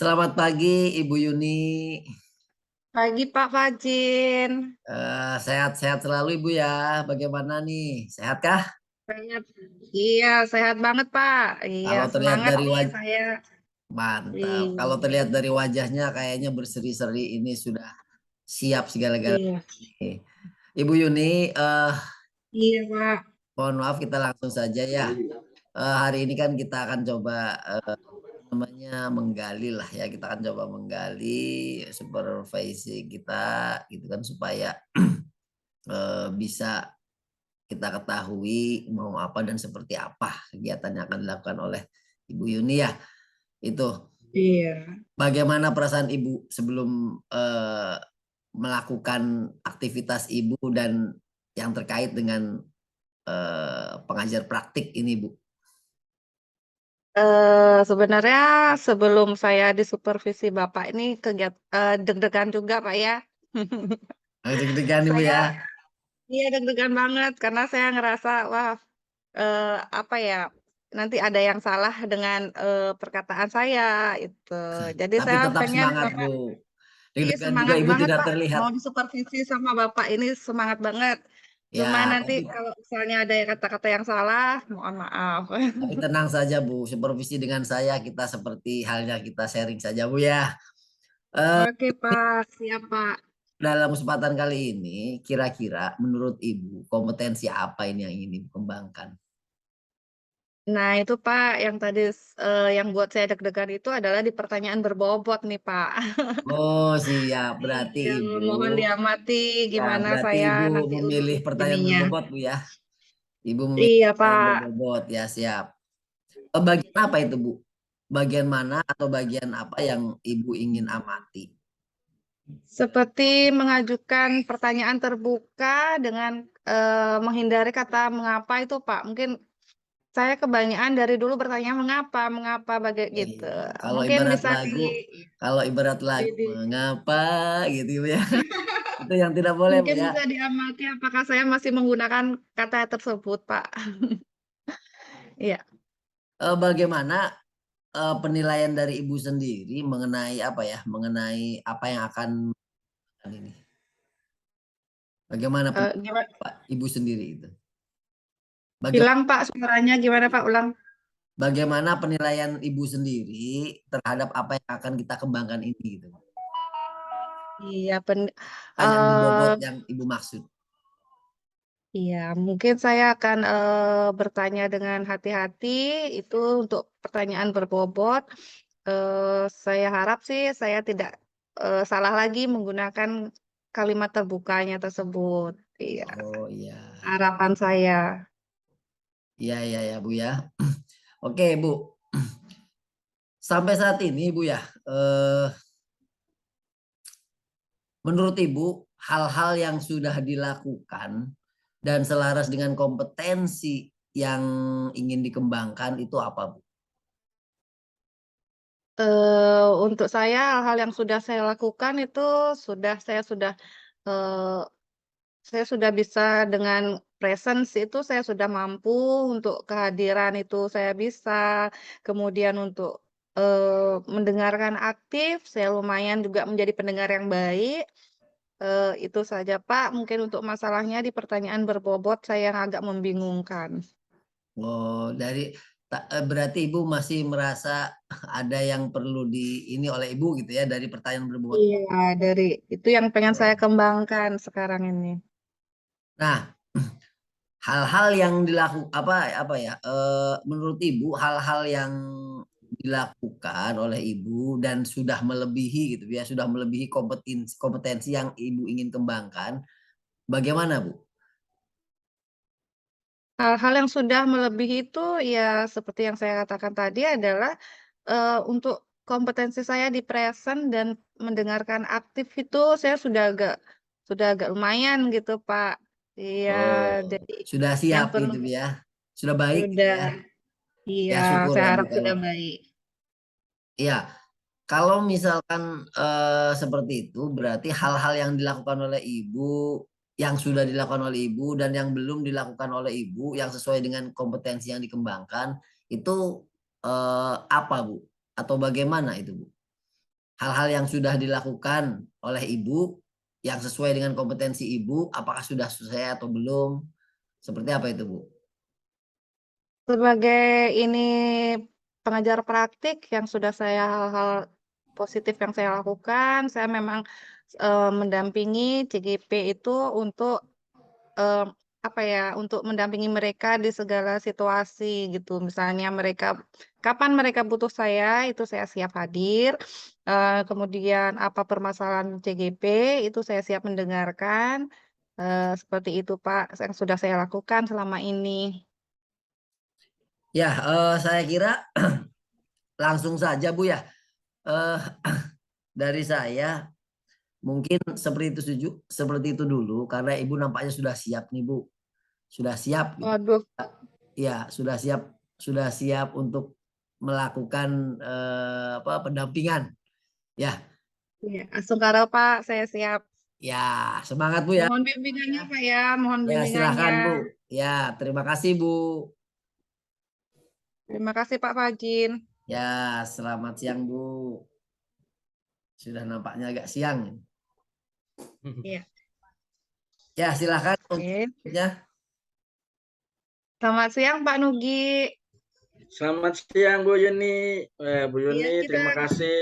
Selamat pagi Ibu Yuni. Pagi Pak Fajin. Sehat-sehat selalu Ibu ya. Bagaimana nih? Sehatkah? Sehat. Iya, sehat banget Pak. Iya, Kalau terlihat semangat dari nih wajah, saya. mantap. Kalau Iya. terlihat dari wajahnya kayaknya berseri-seri ini sudah siap segala-galanya. Iya. Ibu Yuni, Iya, Pak. mohon maaf kita langsung saja ya. Hari ini kan kita akan coba namanya menggali lah ya. Kita akan coba menggali supervisi kita gitu kan supaya bisa kita ketahui mau apa dan seperti apa kegiatan yang akan dilakukan oleh Ibu Yuni ya. Itu Iya. bagaimana perasaan Ibu sebelum melakukan aktivitas Ibu dan yang terkait dengan pengajar praktik ini, Bu? Sebenarnya sebelum saya disupervisi Bapak ini deg-degan juga Pak ya. Deg-degan Ibu Saya ya. iya deg-degan banget karena saya ngerasa wah apa ya, nanti ada yang salah dengan perkataan saya itu. Jadi Tapi saya tetap pengen semangat, Bapak. Bu. Iya Deg-degan juga semangat Ibu banget tidak Pak, terlihat. mau disupervisi sama Bapak ini semangat banget. Cuma Ya, nanti kalau misalnya ada kata-kata yang salah, mohon maaf. tapi tenang saja, Bu. Supervisi dengan saya kita seperti halnya kita sharing saja, Bu ya. Eh, Oke Pak, siap Pak. Dalam kesempatan kali ini, kira-kira menurut Ibu, kompetensi apa ini yang ingin Ibu kembangkan? Nah itu Pak, yang tadi yang buat saya deg-degan itu adalah di pertanyaan berbobot nih Pak. Oh, siap. Berarti Iya, Ibu, mohon diamati ya gimana berarti saya Ibu nanti memilih untuk pertanyaan ininya. berbobot, Bu ya. Ibu memilih Iya pertanyaan Pak. berbobot, ya siap. Bagian apa itu, Bu? Bagian mana atau bagian apa yang Ibu ingin amati? Seperti mengajukan pertanyaan terbuka dengan menghindari kata mengapa itu Pak. Mungkin saya kebanyakan dari dulu bertanya mengapa, mengapa bagai Oh, gitu. iya. Kalau Mungkin ibarat bisa lagu, kalau ibarat lagu, mengapa gitu Bu, ya. Itu yang tidak boleh, Bu mungkin ya. bisa diamati apakah saya masih menggunakan kata tersebut, Pak. Iya. Bagaimana penilaian dari Ibu sendiri mengenai apa ya? Mengenai apa yang akan ini? Bagaimana Gimana? Pak Ibu sendiri itu? Bagaimana, Hilang Pak suaranya gimana Pak? Ulang. bagaimana penilaian Ibu sendiri terhadap apa yang akan kita kembangkan ini gitu? Iya, Pertanyaan berbobot eh, yang Ibu maksud. iya, mungkin saya akan bertanya dengan hati-hati itu untuk pertanyaan berbobot. Saya harap sih saya tidak salah lagi menggunakan kalimat terbukanya tersebut. Iya, Oh iya, harapan saya. iya iya ya Bu ya. Oke Bu, sampai saat ini Bu ya, eh, menurut Ibu hal-hal yang sudah dilakukan dan selaras dengan kompetensi yang ingin dikembangkan itu apa Bu? Untuk saya hal-hal yang sudah saya lakukan itu eh, saya sudah bisa dengan presence itu saya sudah mampu untuk kehadiran itu saya bisa. Kemudian untuk mendengarkan aktif, saya lumayan juga menjadi pendengar yang baik. Itu saja Pak. Mungkin untuk masalahnya di pertanyaan berbobot saya yang agak membingungkan. Oh, berarti Ibu masih merasa ada yang perlu di ini oleh Ibu gitu ya dari pertanyaan berbobot. Iya, dari itu yang pengen saya Oh. kembangkan sekarang ini. Nah, hal-hal yang dilakukan apa ya? Menurut Ibu hal-hal yang dilakukan oleh Ibu dan sudah melebihi gitu ya, sudah melebihi kompetensi kompetensi yang Ibu ingin kembangkan. Bagaimana, Bu? Hal-hal yang sudah melebihi itu ya seperti yang saya katakan tadi adalah untuk kompetensi saya di present dan mendengarkan aktif itu saya sudah agak lumayan gitu Pak. Iya, Oh, jadi sudah yang siap perlu gitu Bu, ya. Sudah baik gitu sudah ya. iya Ya saya syukurlah Bu harap kalau sudah baik. ya kalau misalkan seperti itu berarti hal-hal yang dilakukan oleh Ibu yang sudah dilakukan oleh Ibu dan yang belum dilakukan oleh Ibu yang sesuai dengan kompetensi yang dikembangkan itu apa Bu? Atau bagaimana itu Bu? hal-hal yang sudah dilakukan oleh Ibu yang sesuai dengan kompetensi Ibu, apakah sudah selesai atau belum? Seperti apa itu, Bu? Sebagai ini pengajar praktik yang sudah saya hal-hal positif yang saya lakukan, saya memang mendampingi CGP itu untuk eh, apa ya, untuk mendampingi mereka di segala situasi gitu. Misalnya mereka kapan mereka butuh saya, itu saya siap hadir. Kemudian apa permasalahan CGP, itu saya siap mendengarkan. Seperti itu Pak, yang sudah saya lakukan selama ini. Ya, saya kira langsung saja Bu ya. Eh, dari saya mungkin seperti itu dulu karena Ibu nampaknya sudah siap nih Bu. Sudah siap gitu. Waduh, Ya, sudah siap untuk melakukan apa pendampingan. Ya, iya, Asungkara Pak, saya siap. ya, semangat Bu ya. Mohon bimbingannya Pak ya, mohon Ya, bimbingannya. silakan Bu. Ya, terima kasih Bu. Terima kasih Pak Fajin. Ya, selamat siang Bu. Sudah nampaknya agak siang. Iya, Ya, silakan oke. untuknya. Selamat siang Pak Nugi. Selamat siang Bu Yuni. Bu Iya, Yuni, kita terima kasih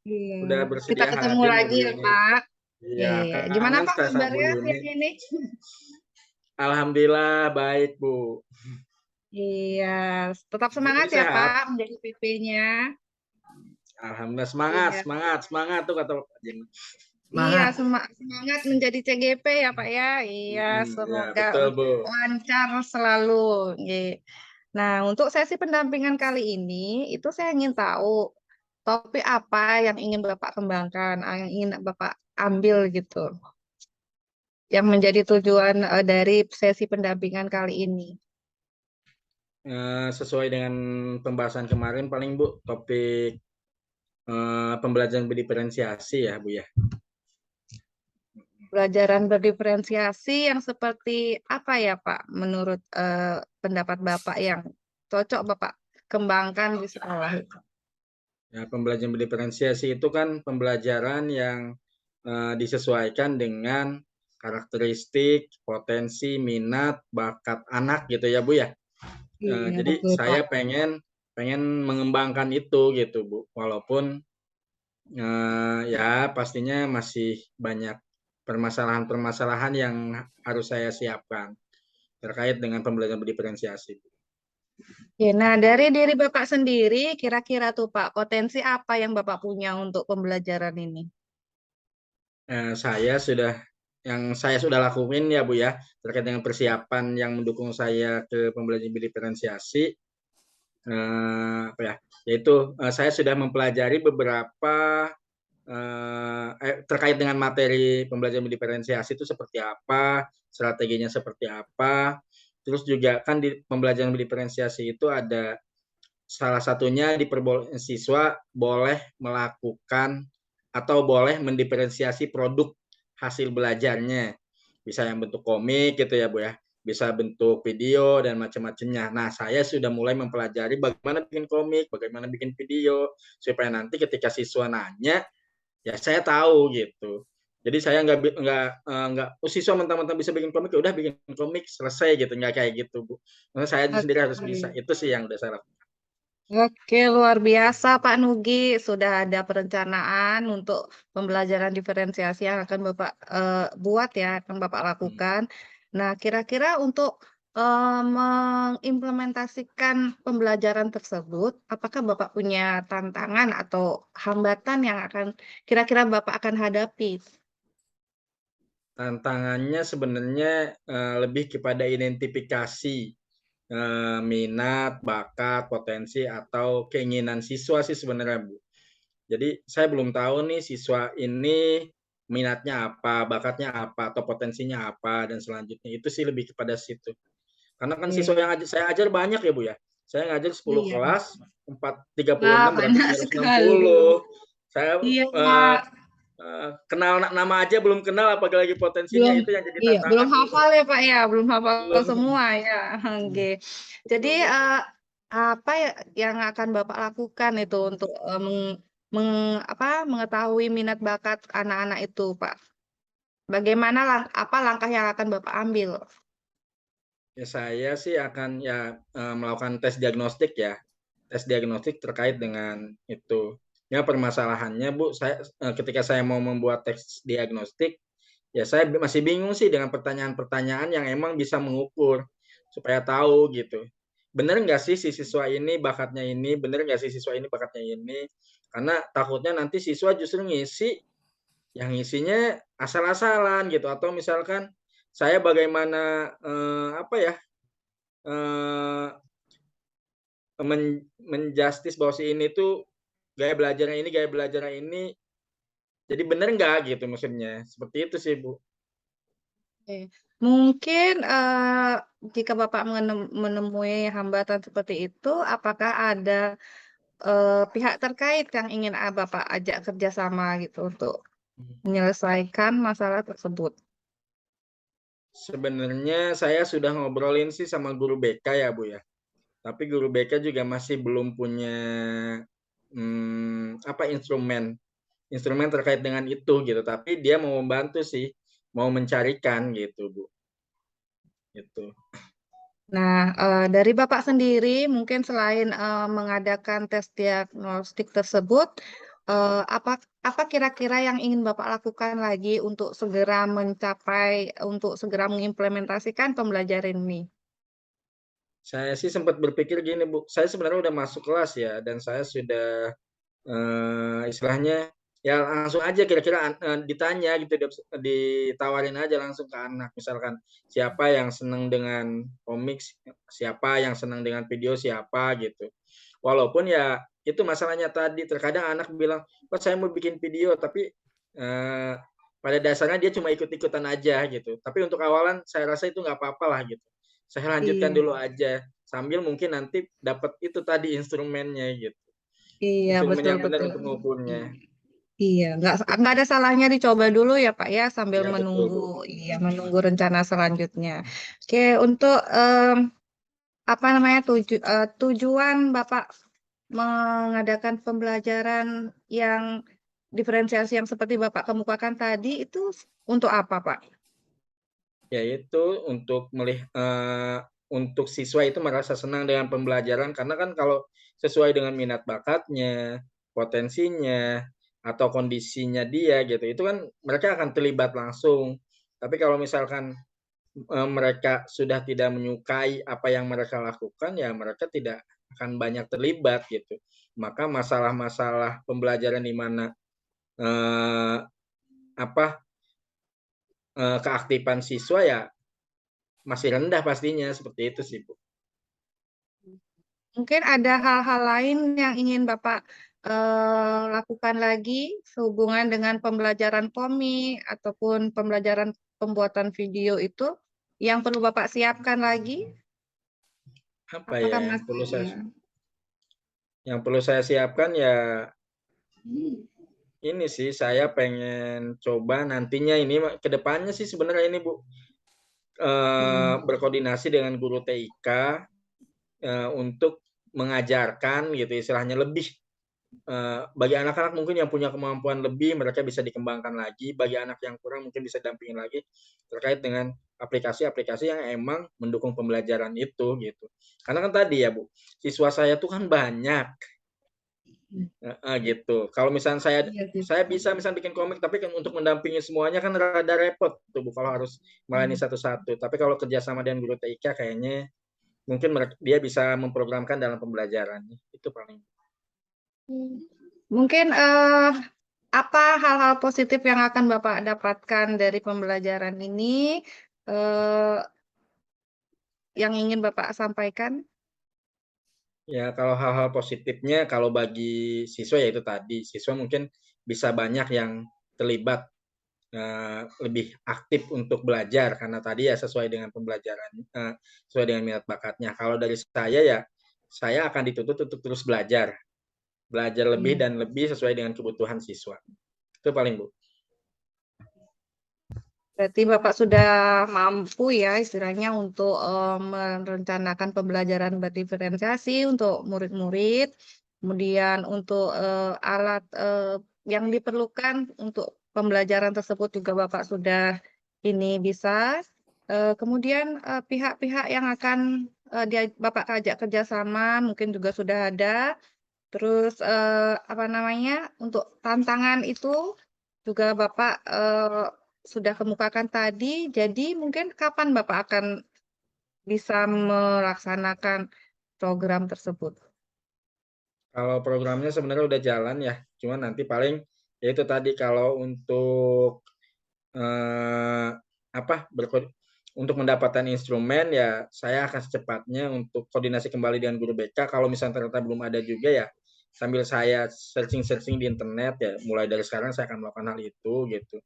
iya, udah kita bersedia ketemu hadir nih lagi Bu ya Yuni. Pak. Iya, Iya, iya, iya. Gimana kangen Pak saya sama Bu kabarnya Yuni. siang ini? Alhamdulillah baik Bu. Iya, tetap Bu Yuni semangat ya sehat? Pak menjadi PP-nya. Alhamdulillah semangat, Iya, semangat, semangat tuh kata Pak Jeng. iya Semangat. semangat menjadi CGP ya Pak ya. Iya, Ya semoga betul Bu. lancar selalu. Iya. Nah, untuk sesi pendampingan kali ini, itu saya ingin tahu topik apa yang ingin Bapak kembangkan, yang ingin Bapak ambil gitu, yang menjadi tujuan dari sesi pendampingan kali ini. Sesuai dengan pembahasan kemarin paling Bu, topik pembelajaran berdiferensiasi ya Bu ya. Pelajaran berdiferensiasi yang seperti apa ya Pak, menurut pendapat Bapak yang cocok Bapak kembangkan di sekolah itu? Ya, pembelajaran berdiferensiasi itu kan pembelajaran yang disesuaikan dengan karakteristik, potensi, minat, bakat anak gitu ya Bu ya. Iya, Jadi betul saya Pak. pengen mengembangkan itu gitu Bu. Walaupun ya pastinya masih banyak permasalahan-permasalahan yang harus saya siapkan terkait dengan pembelajaran berdiferensiasi. Oke, nah dari diri Bapak sendiri, kira-kira tuh Pak, potensi apa yang Bapak punya untuk pembelajaran ini? Yang saya sudah lakuin ya Bu ya, terkait dengan persiapan yang mendukung saya ke pembelajaran diferensiasi, apa ya, yaitu saya sudah mempelajari beberapa terkait dengan materi pembelajaran diferensiasi itu seperti apa, strateginya seperti apa, terus juga kan di pembelajaran diferensiasi itu ada salah satunya siswa boleh melakukan atau boleh mendiferensiasi produk hasil belajarnya. Bisa yang bentuk komik gitu ya Bu ya, bisa bentuk video dan macam-macamnya. Nah, saya sudah mulai mempelajari bagaimana bikin komik, bagaimana bikin video, supaya nanti ketika siswa nanya, ya saya tahu gitu. Jadi saya nggak siswa mentang-mentang bisa bikin komik, ya udah bikin komik selesai gitu, nggak kayak gitu Bu. Karena saya sendiri harus bisa. Oke. Itu sih yang udah saya lakukan. Oke, luar biasa Pak Nugi. Sudah ada perencanaan untuk pembelajaran diferensiasi yang akan Bapak buat ya, akan Bapak lakukan. Nah, kira-kira untuk mengimplementasikan pembelajaran tersebut, apakah Bapak punya tantangan atau hambatan yang akan kira-kira Bapak akan hadapi? Tantangannya sebenarnya lebih kepada identifikasi minat, bakat, potensi atau keinginan siswa sih sebenarnya Bu. Jadi saya belum tahu nih siswa ini minatnya apa, bakatnya apa, atau potensinya apa, dan selanjutnya itu sih lebih kepada situ. Karena kan siswa Oke. yang saya ajar banyak ya Bu ya. Saya ngajar 10 Iya. kelas, 36 Wah, berarti banyak sekali. 360. Saya Iya, eh, Pak. kenal nama aja belum kenal, apalagi potensinya Belum, itu yang jadi iya, belum tantangan Bu. hafal ya Pak ya, belum hafal Belum. semua ya. Oke. Jadi Betul, Bu. apa ya yang akan Bapak lakukan itu untuk mengetahui minat bakat anak-anak itu, Pak? Bagaimana apa langkah yang akan Bapak ambil? Ya saya sih akan ya melakukan tes diagnostik ya. Tes diagnostik terkait dengan itu. Ya permasalahannya Bu, ketika saya mau membuat tes diagnostik, ya saya masih bingung sih dengan pertanyaan-pertanyaan yang emang bisa mengukur supaya tahu gitu. Bener nggak sih si siswa ini bakatnya ini, bener nggak sih siswa ini bakatnya ini? Karena takutnya nanti siswa justru ngisi yang isinya asal-asalan gitu, atau misalkan saya bagaimana apa ya menjustis bahwa si ini tuh gaya belajarnya ini, jadi bener nggak gitu maksudnya, seperti itu sih Bu. Oke. Mungkin, jika Bapak menemui hambatan seperti itu, apakah ada, pihak terkait yang ingin, Bapak ajak kerjasama gitu untuk menyelesaikan masalah tersebut? Sebenarnya saya sudah ngobrolin sih sama guru BK ya Bu ya, tapi guru BK juga masih belum punya instrumen terkait dengan itu gitu, tapi dia mau membantu sih, mau mencarikan gitu Bu, gitu. Nah, dari Bapak sendiri mungkin selain, mengadakan tes diagnostik tersebut, apa kira-kira yang ingin Bapak lakukan lagi untuk segera mengimplementasikan pembelajaran ini? Saya sih sempat berpikir gini Bu, saya sebenarnya udah masuk kelas ya, dan saya sudah istilahnya ya langsung aja kira-kira ditanya gitu, ditawarin aja langsung ke anak, misalkan siapa yang senang dengan komik, siapa yang senang dengan video, siapa gitu. Walaupun ya itu masalahnya tadi, terkadang anak bilang, "Pak saya mau bikin video," tapi pada dasarnya dia cuma ikut-ikutan aja gitu. Tapi untuk awalan saya rasa itu nggak apa-apa lah gitu. Saya lanjutkan Iya, dulu aja, sambil mungkin nanti dapat itu tadi instrumennya gitu. iya, Instrumen betul yang benar betul. untuk mengukurnya. Iya, nggak ada salahnya dicoba dulu ya, Pak, ya, sambil Ya betul, Bu. menunggu rencana selanjutnya. Oke, untuk, apa namanya, tujuan Bapak mengadakan pembelajaran yang diferensiasi yang seperti Bapak kemukakan tadi itu untuk apa, Pak? Yaitu untuk siswa itu merasa senang dengan pembelajaran, karena kan kalau sesuai dengan minat bakatnya, potensinya, atau kondisinya dia gitu, itu kan mereka akan terlibat langsung. Tapi kalau misalkan mereka sudah tidak menyukai apa yang mereka lakukan, ya mereka tidak akan banyak terlibat gitu. Maka masalah-masalah pembelajaran di mana eh, apa keaktifan siswa ya masih rendah pastinya, seperti itu sih Bu. Mungkin ada hal-hal lain yang ingin Bapak lakukan lagi sehubungan dengan pembelajaran komik ataupun pembelajaran pembuatan video itu yang perlu Bapak siapkan lagi? Apa ya Apakah masih yang perlu saya siapkan ya ini sih, saya pengen coba nantinya ini ke depannya sih sebenarnya ini Bu, berkoordinasi dengan guru TIK untuk mengajarkan gitu istilahnya lebih bagi anak-anak mungkin yang punya kemampuan lebih, mereka bisa dikembangkan lagi. Bagi anak yang kurang mungkin bisa dampingin lagi terkait dengan aplikasi-aplikasi yang emang mendukung pembelajaran itu gitu. Karena kan tadi ya Bu, siswa saya tuh kan banyak. Gitu. Kalau misalnya iya sih. saya bisa misalnya bikin komik, tapi kan untuk mendampingi semuanya kan rada repot tuh Bu kalau harus melayani satu-satu. Tapi kalau kerjasama dengan guru TIK kayaknya mungkin dia bisa memprogramkan dalam pembelajarannya. Itu paling. Mungkin apa hal-hal positif yang akan Bapak dapatkan dari pembelajaran ini eh, yang ingin Bapak sampaikan? Ya, kalau hal-hal positifnya, kalau bagi siswa ya itu tadi, siswa mungkin bisa banyak yang terlibat lebih aktif untuk belajar karena tadi ya sesuai dengan pembelajaran, sesuai dengan minat bakatnya. Kalau dari saya ya, saya akan dituntut untuk terus belajar, belajar lebih Iya. dan lebih sesuai dengan kebutuhan siswa. Itu paling Bu. Berarti Bapak sudah mampu ya istilahnya untuk merencanakan pembelajaran berdiferensiasi untuk murid-murid kemudian untuk alat yang diperlukan untuk pembelajaran tersebut juga Bapak sudah ini bisa. Kemudian pihak-pihak yang akan Bapak ajak kerjasama mungkin juga sudah ada. Terus apa namanya, untuk tantangan itu juga Bapak sudah kemukakan tadi. Jadi mungkin kapan Bapak akan bisa melaksanakan program tersebut? Kalau programnya sebenarnya udah jalan ya, cuman nanti paling ya itu tadi kalau untuk eh, apa untuk mendapatkan instrumen ya saya akan secepatnya untuk koordinasi kembali dengan guru BK. Kalau misalnya ternyata belum ada juga ya sambil saya searching-searching di internet ya mulai dari sekarang saya akan melakukan hal itu gitu.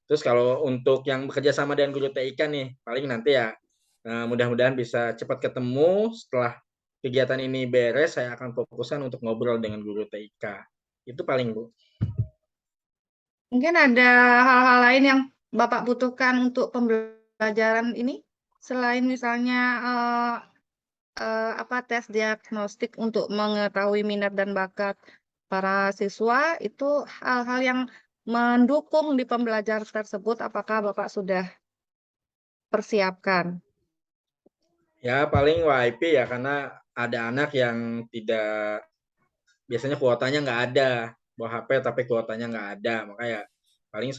Terus kalau untuk yang bekerja sama dengan guru TIK nih paling nanti ya mudah-mudahan bisa cepat ketemu. Setelah kegiatan ini beres saya akan fokuskan untuk ngobrol dengan guru TIK. Itu paling Bu. Mungkin ada hal-hal lain yang Bapak butuhkan untuk pembelajaran ini? Selain misalnya apa tes diagnostik untuk mengetahui minat dan bakat para siswa, itu hal-hal yang mendukung di pembelajaran tersebut, apakah Bapak sudah persiapkan? Ya paling WIP ya karena ada anak yang tidak biasanya kuotanya nggak ada bawa HP tapi kuotanya nggak ada makanya paling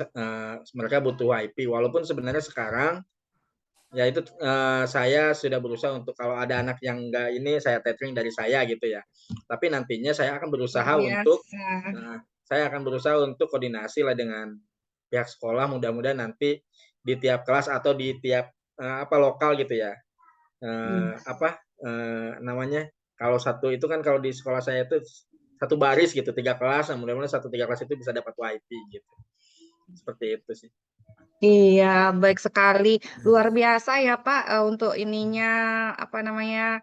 mereka butuh WiFi walaupun sebenarnya sekarang ya itu saya sudah berusaha untuk kalau ada anak yang nggak ini saya tethering dari saya gitu ya tapi nantinya saya akan Luar berusaha untuk biasa. koordinasi lah dengan pihak sekolah mudah-mudahan nanti di tiap kelas atau di tiap apa lokal gitu ya apa namanya kalau satu itu kan kalau di sekolah saya itu satu baris gitu 3 kelas nah mudah-mudahan satu 3 kelas itu bisa dapat WiFi gitu seperti itu sih. Iya, baik sekali. Luar biasa ya Pak, untuk ininya, apa namanya,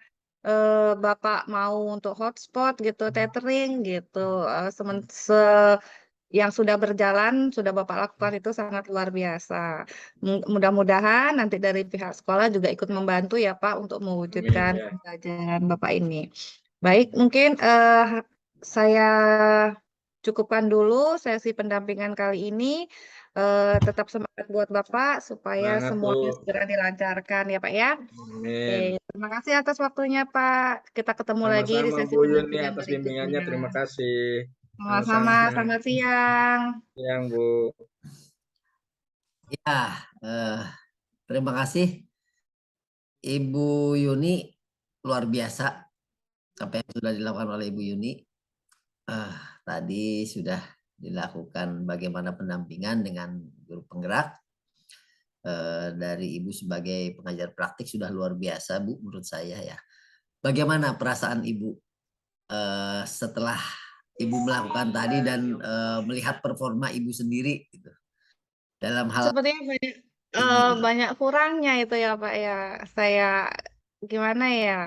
Bapak mau untuk hotspot gitu, tethering gitu, yang sudah berjalan, sudah Bapak lakukan itu sangat luar biasa. Mudah-mudahan nanti dari pihak sekolah juga ikut membantu ya Pak untuk Amin mewujudkan ya. pembelajaran Bapak ini. Baik, mungkin saya cukupkan dulu sesi pendampingan kali ini. Tetap semangat buat Bapak supaya Semangat Bu. semuanya segera dilancarkan ya Pak ya. Amin. Oke, terima kasih atas waktunya Pak. Kita ketemu lagi di Sama-sama sesi Bu Yuni pendampingan atas bimbingannya berikutnya. terima kasih. Sama-sama, Sama-sama. selamat siang. Siang Bu. Ya, eh, terima kasih Ibu Yuni, luar biasa apa yang sudah dilakukan oleh Ibu Yuni. Tadi sudah dilakukan bagaimana pendampingan dengan guru penggerak. Dari Ibu sebagai pengajar praktik sudah luar biasa Bu menurut saya ya. Bagaimana perasaan Ibu setelah Ibu melakukan tadi dan melihat performa Ibu sendiri gitu, dalam hal Sepertinya banyak ini? banyak kurangnya itu ya Pak ya. Saya gimana ya?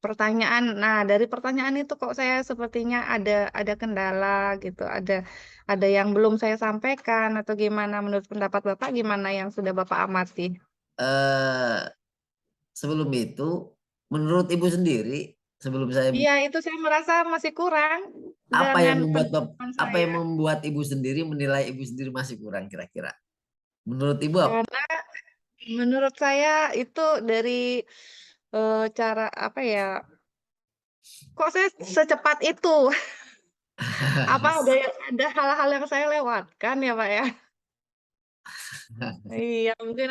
Pertanyaan. Nah, dari pertanyaan itu kok saya sepertinya ada kendala gitu. Ada yang belum saya sampaikan atau gimana menurut pendapat Bapak gimana yang sudah Bapak amati? Eh, Sebelum itu, menurut Ibu sendiri, sebelum saya Iya, itu saya merasa masih kurang apa yang dengan membuat pendapat apa saya. yang membuat Ibu sendiri menilai Ibu sendiri masih kurang kira-kira? Menurut Ibu apa? Karena menurut saya itu dari cara apa ya? Kok saya secepat itu? Apa ada hal-hal yang saya lewatkan ya, Pak ya? Iya, mungkin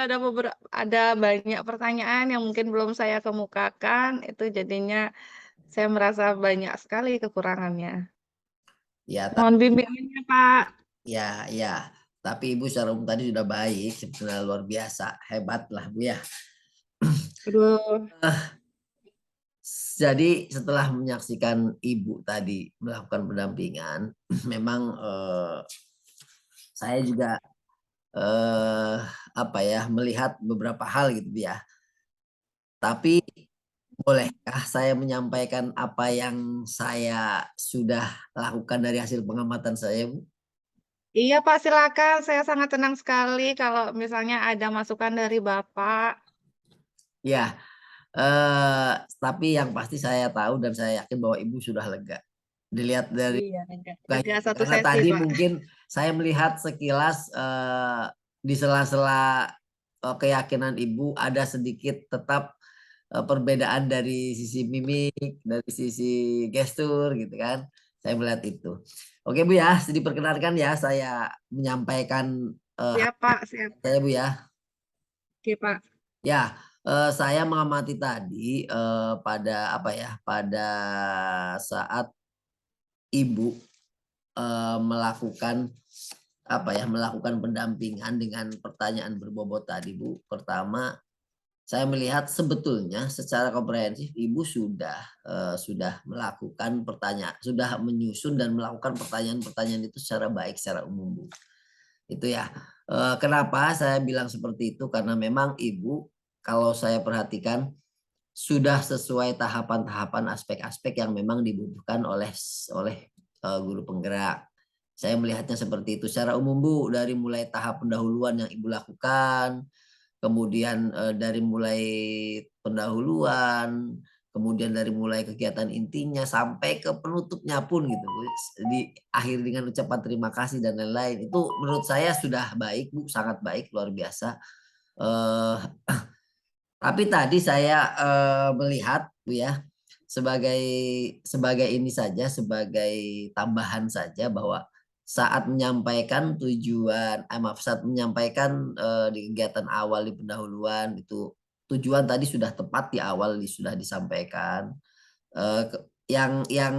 ada banyak pertanyaan yang mungkin belum saya kemukakan, itu jadinya saya merasa banyak sekali kekurangannya. Ya, Mohon bimbingannya, Pak. ya, ya. Tapi Ibu secara umum tadi sudah baik, sebetulnya luar biasa, hebat lah Bu ya. Aduh, Jadi setelah menyaksikan Ibu tadi melakukan pendampingan, memang saya juga apa ya melihat beberapa hal gitu ya. Tapi bolehkah saya menyampaikan apa yang saya sudah lakukan dari hasil pengamatan saya, Bu? iya Pak, silakan. Saya sangat tenang sekali kalau misalnya ada masukan dari Bapak. Ya, tapi yang pasti saya tahu dan saya yakin bahwa Ibu sudah lega. Dilihat dari Iya, agak mukanya, satu karena sesi, tadi Pak. mungkin saya melihat sekilas di sela-sela keyakinan Ibu ada sedikit tetap perbedaan dari sisi mimik, dari sisi gestur gitu kan. Saya melihat itu. Oke Bu ya, diperkenalkan ya saya menyampaikan Siap, Pak. Siap. saya Bu ya. Oke, Pak. Ya, saya mengamati tadi pada apa ya, pada saat Ibu melakukan apa ya, melakukan pendampingan dengan pertanyaan berbobot tadi Bu. Pertama, saya melihat sebetulnya secara komprehensif Ibu sudah melakukan pertanyaan, sudah menyusun dan melakukan pertanyaan-pertanyaan itu secara baik, secara umum Bu. Itu ya. Kenapa saya bilang seperti itu? Karena memang Ibu kalau saya perhatikan sudah sesuai tahapan-tahapan aspek-aspek yang memang dibutuhkan oleh guru penggerak. Saya melihatnya seperti itu secara umum Bu, dari mulai tahap pendahuluan yang Ibu lakukan, kemudian dari mulai pendahuluan, kemudian dari mulai kegiatan intinya sampai ke penutupnya pun gitu, di akhir dengan ucapan terima kasih dan lain-lain. Itu menurut saya sudah baik Bu, sangat baik, luar biasa. Eh, tapi tadi saya melihat Bu ya, sebagai sebagai ini saja, sebagai tambahan saja bahwa saat menyampaikan tujuan, maaf, saat menyampaikan di kegiatan awal di pendahuluan itu tujuan tadi sudah tepat di awal sudah disampaikan. Yang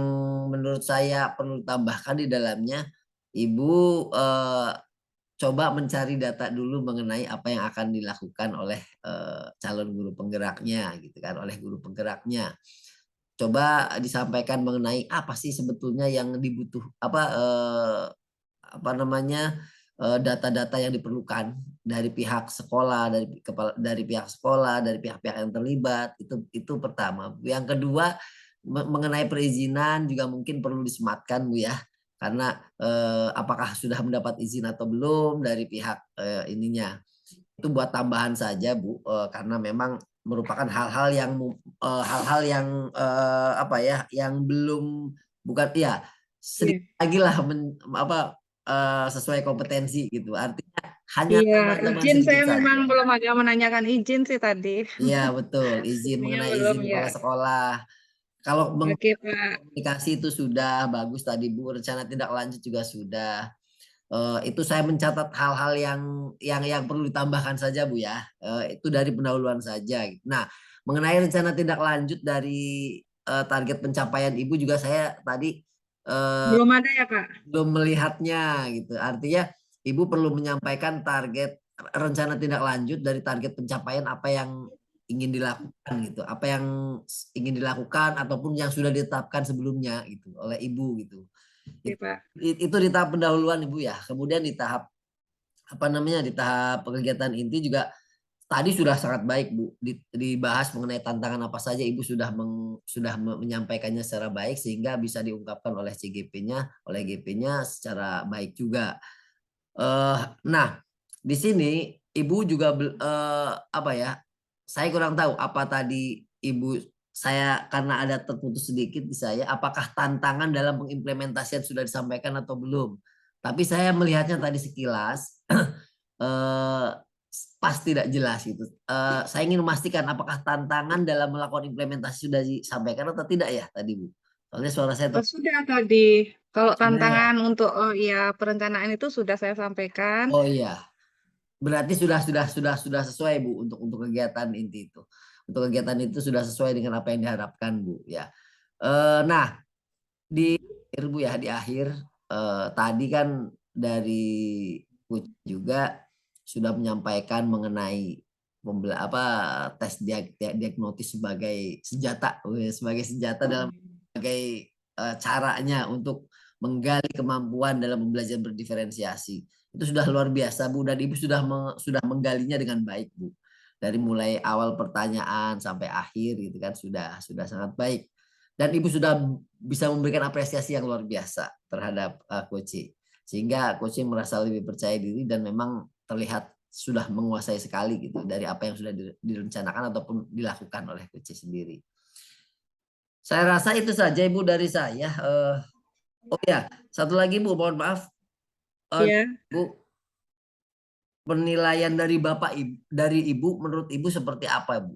menurut saya perlu tambahkan di dalamnya, Ibu coba mencari data dulu mengenai apa yang akan dilakukan oleh calon guru penggeraknya gitu kan, oleh guru penggeraknya. Coba disampaikan mengenai apa sih sebetulnya yang dibutuh apa namanya data-data yang diperlukan dari pihak sekolah, dari pihak sekolah, dari pihak-pihak yang terlibat. Itu pertama. Yang kedua mengenai perizinan juga mungkin perlu disematkan Bu ya. Karena apakah sudah mendapat izin atau belum dari pihak ininya. Itu buat tambahan saja Bu, karena memang merupakan hal-hal yang apa ya, yang belum, bukan ya, sedikit Iya. lagi lah sesuai kompetensi gitu. Artinya hanya Iya, tambahan-tambahan izin sedikit saya memang saja. belum ada menanyakan izin sih tadi. Iya betul, izin Iya, mengenai belum izin ya. kepala sekolah. Kalau Oke, Pak. komunikasi itu sudah bagus tadi Bu, rencana tindak lanjut juga sudah. Itu saya mencatat hal-hal yang perlu ditambahkan saja Bu ya. Itu dari pendahuluan saja. Nah, mengenai rencana tindak lanjut dari target pencapaian Ibu juga saya tadi Belum ada ya, Pak? belum melihatnya gitu. Artinya Ibu perlu menyampaikan target rencana tindak lanjut dari target pencapaian apa yang ingin dilakukan gitu, apa yang ingin dilakukan ataupun yang sudah ditetapkan sebelumnya gitu oleh Ibu gitu. Oke, Pak. Itu di tahap pendahuluan Ibu ya. Kemudian di tahap apa namanya, di tahap kegiatan inti juga tadi sudah sangat baik Bu, dibahas mengenai tantangan apa saja. Ibu sudah menyampaikannya secara baik sehingga bisa diungkapkan oleh CGP-nya, oleh GP-nya secara baik juga. Nah, di sini Ibu juga apa ya, saya kurang tahu apa tadi Ibu, saya karena ada terputus sedikit di saya, apakah tantangan dalam pengimplementasian sudah disampaikan atau belum. Tapi saya melihatnya tadi sekilas eh, pas tidak jelas gitu. Saya ingin memastikan apakah tantangan dalam melakukan implementasi sudah disampaikan atau tidak ya tadi Bu. Soalnya suara saya Oh, sudah tadi. Kalau sudah ya. tantangan untuk ya perencanaan itu sudah saya sampaikan. Oh iya. Berarti sudah sesuai Bu untuk kegiatan inti itu. Untuk kegiatan itu sudah sesuai dengan apa yang diharapkan Bu ya. Nah, di akhir Bu ya, di akhir tadi kan dari Coach juga sudah menyampaikan mengenai apa tes diagnosis sebagai senjata, sebagai senjata dalam sebagai caranya untuk menggali kemampuan dalam pembelajaran berdiferensiasi. Itu sudah luar biasa Bu, dan Ibu sudah menggalinya dengan baik Bu. Dari mulai awal pertanyaan sampai akhir gitu kan sudah sangat baik. Dan Ibu sudah bisa memberikan apresiasi yang luar biasa terhadap Coach, sehingga Coach merasa lebih percaya diri dan memang terlihat sudah menguasai sekali gitu dari apa yang sudah direncanakan ataupun dilakukan oleh Coach sendiri. Saya rasa itu saja Ibu dari saya. Oh ya, satu lagi Bu, mohon maaf. Ya. Bu, penilaian dari dari Ibu, menurut Ibu seperti apa Bu,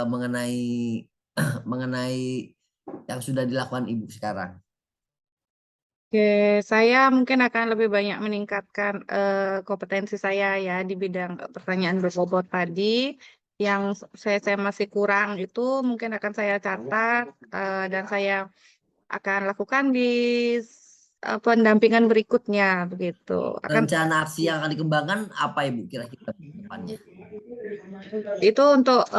mengenai mengenai yang sudah dilakukan Ibu sekarang? Oke, saya mungkin akan lebih banyak meningkatkan kompetensi saya ya di bidang pertanyaan berbobot tadi. Yang saya masih kurang itu mungkin akan saya catat dan saya akan lakukan di pendampingan berikutnya begitu. Rencana aksi yang akan dikembangkan apa Ibu kira-kira ke depannya? Itu untuk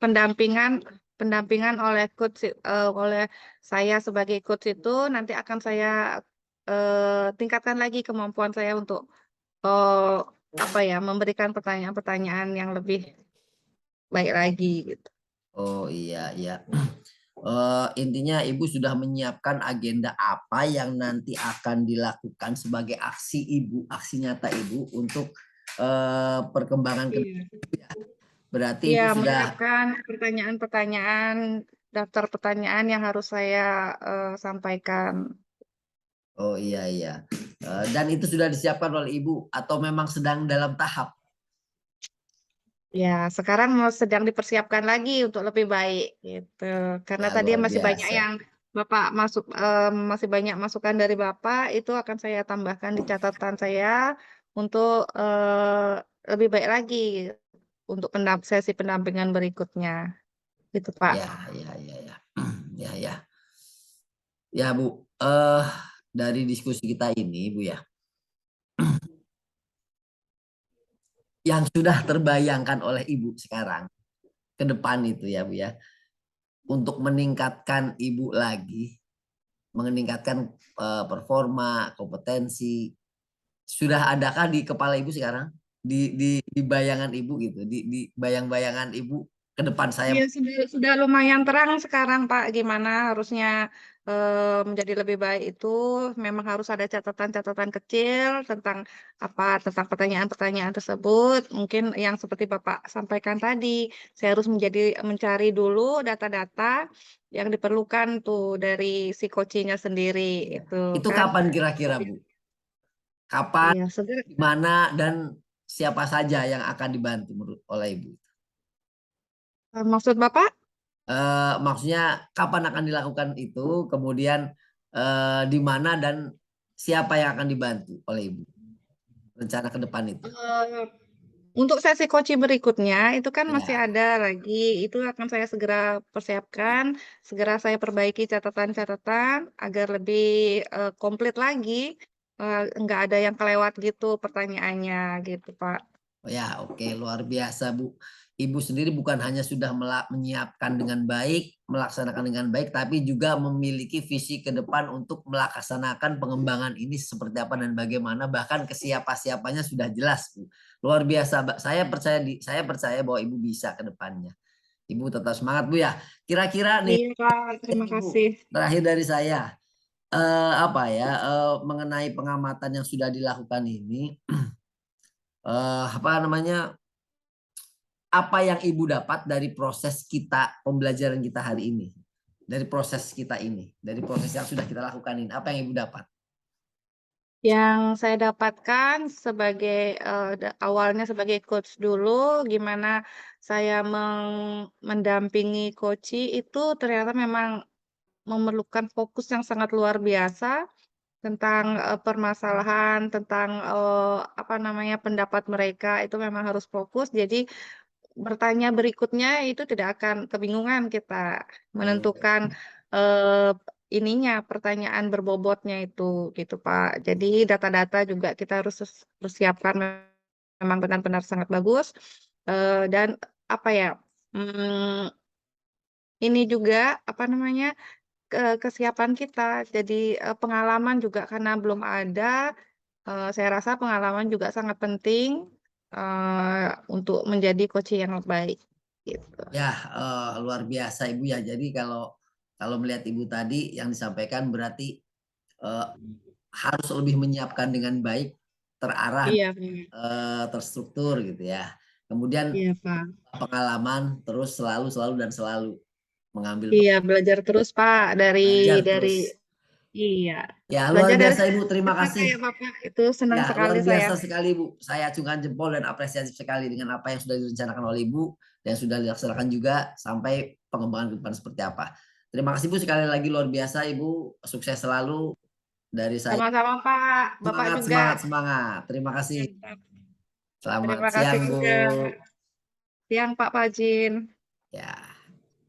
pendampingan pendampingan oleh coach oleh saya sebagai coach itu nanti akan saya tingkatkan lagi kemampuan saya untuk eh, apa ya memberikan pertanyaan-pertanyaan yang lebih baik lagi gitu. Oh iya, iya. Intinya Ibu sudah menyiapkan agenda apa yang nanti akan dilakukan sebagai aksi Ibu, aksi nyata Ibu untuk perkembangan ke Iya. ya. Berarti Iya, Ibu sudah, menyiapkan pertanyaan-pertanyaan, daftar pertanyaan yang harus saya sampaikan. oh iya iya. Dan itu sudah disiapkan oleh Ibu atau memang sedang dalam tahap? Ya, sekarang sedang dipersiapkan lagi untuk lebih baik gitu. Karena Ya tadi luar masih banyak biasa. yang Bapak masih banyak masukan dari Bapak, itu akan saya tambahkan di catatan saya untuk lebih baik lagi untuk sesi pendampingan berikutnya. Gitu, Pak. Ya ya ya ya. Ya ya. Ya Bu, dari diskusi kita ini Bu ya, yang sudah terbayangkan oleh Ibu sekarang ke depan itu ya Bu ya, untuk meningkatkan Ibu lagi, meningkatkan performa, kompetensi, sudah adakah di kepala Ibu sekarang? Di bayangan Ibu gitu, di bayang-bayangan Ibu ke depan saya. Iya, sudah lumayan terang sekarang, Pak. Gimana harusnya menjadi lebih baik itu memang harus ada catatan-catatan kecil tentang tentang pertanyaan-pertanyaan tersebut. Mungkin yang seperti Bapak sampaikan tadi, saya harus mencari dulu data-data yang diperlukan tuh dari si coaching-nya sendiri Ya. itu Itu kan. kapan kira-kira Bu? Kapan, Iya, segera. di mana, dan siapa saja yang akan dibantu menurut oleh Ibu? Maksud Bapak? Maksudnya kapan akan dilakukan itu, kemudian di mana dan siapa yang akan dibantu oleh Ibu? Rencana ke depan itu. Eh, Untuk sesi coaching berikutnya itu kan masih Ya, ada lagi, itu akan saya segera persiapkan, segera saya perbaiki catatan-catatan agar lebih komplit lagi, nggak ada yang kelewat gitu pertanyaannya gitu, Pak. oh ya, oke, luar biasa Bu. Ibu sendiri bukan hanya sudah menyiapkan dengan baik, melaksanakan dengan baik, tapi juga memiliki visi ke depan untuk melaksanakan pengembangan ini seperti apa dan bagaimana, bahkan kesiapan-siapannya sudah jelas Bu. Luar biasa, Mbak. Saya percaya bahwa Ibu bisa ke depannya. Ibu tetap semangat Bu ya. Kira-kira nih Iya, Pak, terima Bu, kasih. terakhir dari saya, apa ya, mengenai pengamatan yang sudah dilakukan ini, apa namanya, apa yang Ibu dapat dari proses kita, pembelajaran kita hari ini, dari proses kita ini, dari proses yang sudah kita lakukan ini, apa yang Ibu dapat? Yang saya dapatkan sebagai awalnya sebagai coach dulu, gimana saya mendampingi coach itu ternyata memang memerlukan fokus yang sangat luar biasa tentang permasalahan, tentang apa namanya pendapat mereka itu memang harus fokus. Jadi bertanya berikutnya itu tidak akan kebingungan kita Oh, menentukan eh, ininya pertanyaan berbobotnya itu gitu Pak. Jadi data-data juga kita harus persiapkan memang benar-benar sangat bagus. Dan apa ya? mm, ini juga apa namanya kesiapan kita. Jadi pengalaman juga karena belum ada. Saya rasa pengalaman juga sangat penting untuk menjadi coach yang baik. Gitu. ya, luar biasa Ibu ya. Jadi kalau kalau melihat Ibu tadi yang disampaikan berarti eh, harus lebih menyiapkan dengan baik, terarah, Iya, Pak. terstruktur gitu ya. Kemudian Iya, Pak. pengalaman terus selalu selalu dan selalu mengambil Iya, belajar terus, Pak, belajar dari terus. Iya. Ya, luar Belajar dari biasa Ibu, terima Bapak kasih. kayak Bapak itu senang Ya, sekali luar saya. biasa sekali Bu. Saya acungkan jempol dan apresiasi sekali dengan apa yang sudah direncanakan oleh Ibu dan sudah dilaksanakan juga sampai pengembangan ke depan seperti apa. Terima kasih Bu sekali lagi, luar biasa Ibu. Sukses selalu dari saya. Sama-sama Pak, Bapak Semangat, juga. semangat, semangat. Terima kasih. Mantap. Selamat Terima kasih siang Bu. juga. Siang Pak Fajin. Ya.